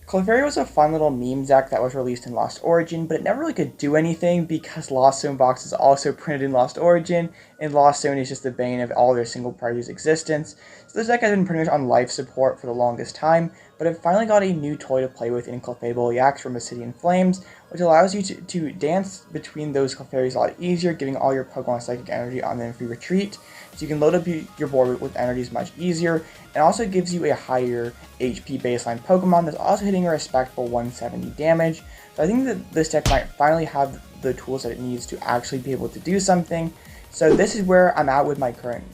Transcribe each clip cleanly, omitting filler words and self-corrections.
Clefairy was a fun little meme deck that was released in Lost Origin, but it never really could do anything because Lost Zone box is also printed in Lost Origin, and Lost Zone is just the bane of all their single party's existence. So this deck has been pretty much on life support for the longest time, but it finally got a new toy to play with in Clefable EX from Obsidian Flames, which allows you to dance between those Clefairies a lot easier, giving all your Pokemon Psychic Energy on them free retreat, so you can load up your board with energies much easier, and also gives you a higher HP baseline Pokemon that's also hitting a respectable 170 damage. So I think that this deck might finally have the tools that it needs to actually be able to do something. So this is where I'm at with my current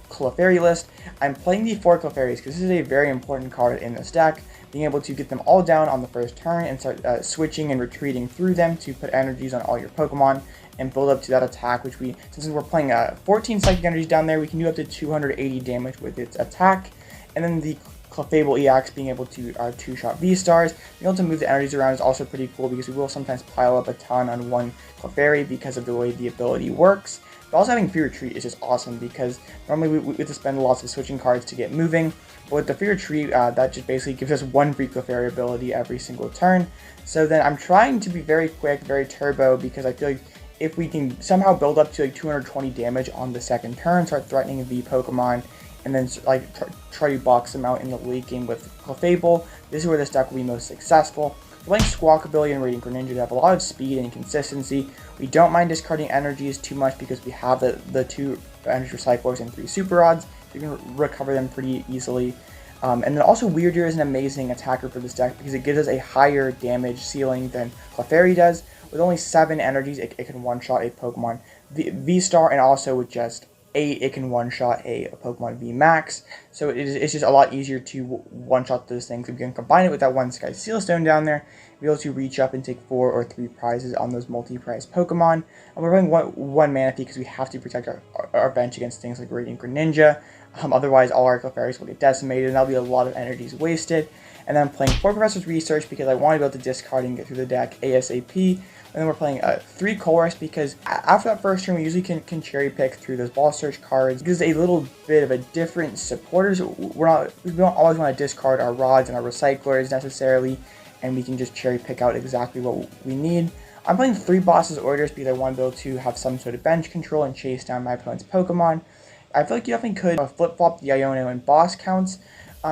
Clefairy list. I'm playing the 4 Clefairies because this is a very important card in this deck, being able to get them all down on the first turn and start switching and retreating through them to put energies on all your Pokemon and build up to that attack, which since we're playing 14 Psychic Energies down there, we can do up to 280 damage with its attack. And then the Clefable EX being able to 2-shot V-Stars, being able to move the energies around is also pretty cool because we will sometimes pile up a ton on one Clefairy because of the way the ability works. But also having Free Retreat is just awesome because normally we have to spend lots of switching cards to get moving, but with the Free Retreat, that just basically gives us one free Clefairy ability every single turn. So then I'm trying to be very quick, very turbo, because I feel like if we can somehow build up to like 220 damage on the second turn, start threatening V Pokemon, and then like try to box them out in the late game with Clefable, this is where this deck will be most successful. We're playing Squawkabilly and Radiant Greninja to have a lot of speed and consistency. We don't mind discarding energies too much because we have the 2 energy recyclers and 3 super rods. You can recover them pretty easily. And then also Weirdeer is an amazing attacker for this deck because it gives us a higher damage ceiling than Clefairy does. With only 7 energies, it can one-shot a Pokemon V-Star, and also with just 8, it can one-shot a Pokemon V-Max. So it's just a lot easier to one-shot those things. We can combine it with that one Sky Sealstone down there, be able to reach up and take 4 or 3 prizes on those multi-prize Pokemon. And we're running one Manaphy because we have to protect our bench against things like Radiant Greninja. Otherwise, all our Clefairies will get decimated, and that'll be a lot of energies wasted. And then I'm playing 4 Professor's Research because I want to be able to discard and get through the deck ASAP. And then we're playing 3 Chorus because after that first turn, we usually can cherry pick through those Ball Search cards. It gives a little bit of a different supporters. We don't always want to discard our rods and our recyclers necessarily, and we can just cherry pick out exactly what we need. I'm playing 3 Boss's Orders because I want to be able to have some sort of bench control and chase down my opponent's Pokemon. I feel like you definitely could flip-flop the Iono and boss counts,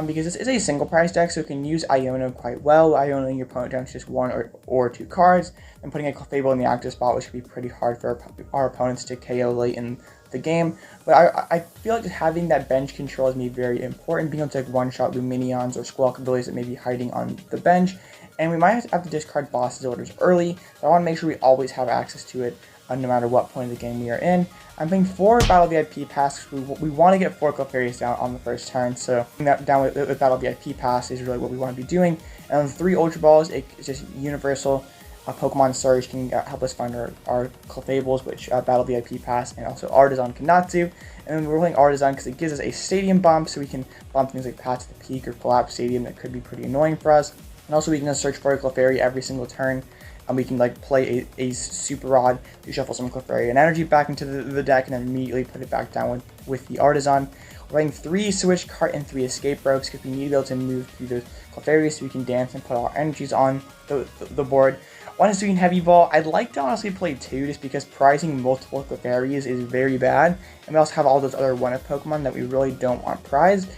because this is a single prize deck, so it can use Iono quite well, Ionoing your opponent down to just 1 or 2 cards, and putting a Clefable in the active spot, which could be pretty hard for our opponents to KO late in the game. But I feel like just having that bench control is very important, being able to like one-shot Luminions or Squawkabillies that may be hiding on the bench, and we might have to discard Boss's Orders early, so I want to make sure we always have access to it no matter what point of the game we are in. I'm playing 4 Battle VIP Pass. We want to get 4 Clefairies down on the first turn, so that down with Battle VIP Pass is really what we want to be doing. And then 3 Ultra Balls, it's just universal. Pokemon Surge can help us find our Clefables, which Battle VIP Pass, and also Artisan Kanatsu. And then we're playing Artisan because it gives us a Stadium Bump, so we can bump things like Path to the Peak or Collapse Stadium that could be pretty annoying for us. And also we can just search for a Clefairy every single turn. And we can like play a Super Rod to shuffle some Clefairy and energy back into the deck and then immediately put it back down with the Artisan. We're playing 3 Switch Cart and 3 Escape Ropes because we need to be able to move through those Clefairies so we can dance and put our energies on the board. 1 is doing Heavy Ball. I'd like to honestly play 2 just because prizing multiple Clefairies is very bad. And we also have all those other 1-up Pokemon that we really don't want prized.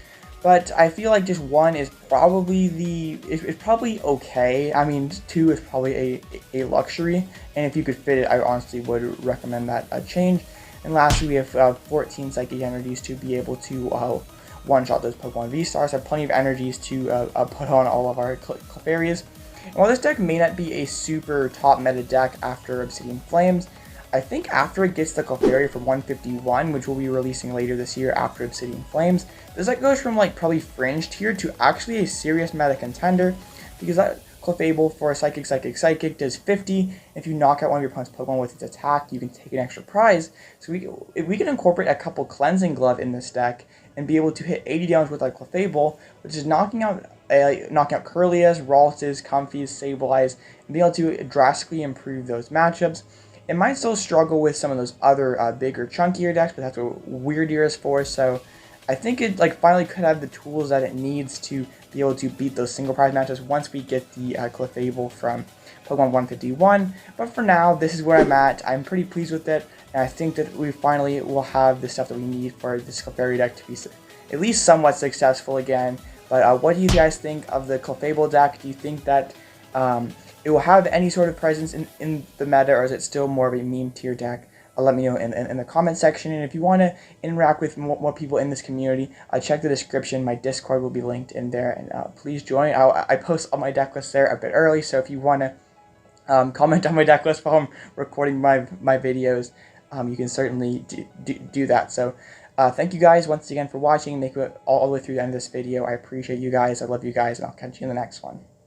But I feel like just 1 is probably it's probably okay. I mean, 2 is probably a luxury, and if you could fit it, I honestly would recommend that change. And lastly, we have 14 Psychic Energies to be able to one-shot those Pokemon V-Stars. Have plenty of energies to put on all of our Clefairies. And while this deck may not be a super top meta deck after Obsidian Flames, I think after it gets the Clefairy for 151, which we'll be releasing later this year after Obsidian Flames, this deck goes from like probably fringe tier to actually a serious meta contender, because that Clefable for Psychic does 50. If you knock out one of your opponent's Pokemon with its attack, you can take an extra prize. So if we can incorporate a couple Cleansing Glove in this deck and be able to hit 80 damage with like Clefable, which is knocking out Curlias, Ralts, Comfies, Sableye, and be able to drastically improve those matchups. It might still struggle with some of those other bigger, chunkier decks, but that's what Weirdeer is for. So I think it finally could have the tools that it needs to be able to beat those single prize matches once we get the Clefable from Pokemon 151. But for now, this is where I'm at. I'm pretty pleased with it, and I think that we finally will have the stuff that we need for this Clefairy deck to be at least somewhat successful again. But what do you guys think of the Clefable deck? Do you think that it will have any sort of presence in the meta, or is it still more of a meme tier deck? Let me know in the comment section. And if you want to interact with more people in this community, check the description. My Discord will be linked in there, and please join. I post all my deck lists there a bit early, so if you want to comment on my deck list while I'm recording my videos, you can certainly do that. So thank you guys once again for watching. Make it all the way through the end of this video. I appreciate you guys. I love you guys, and I'll catch you in the next one.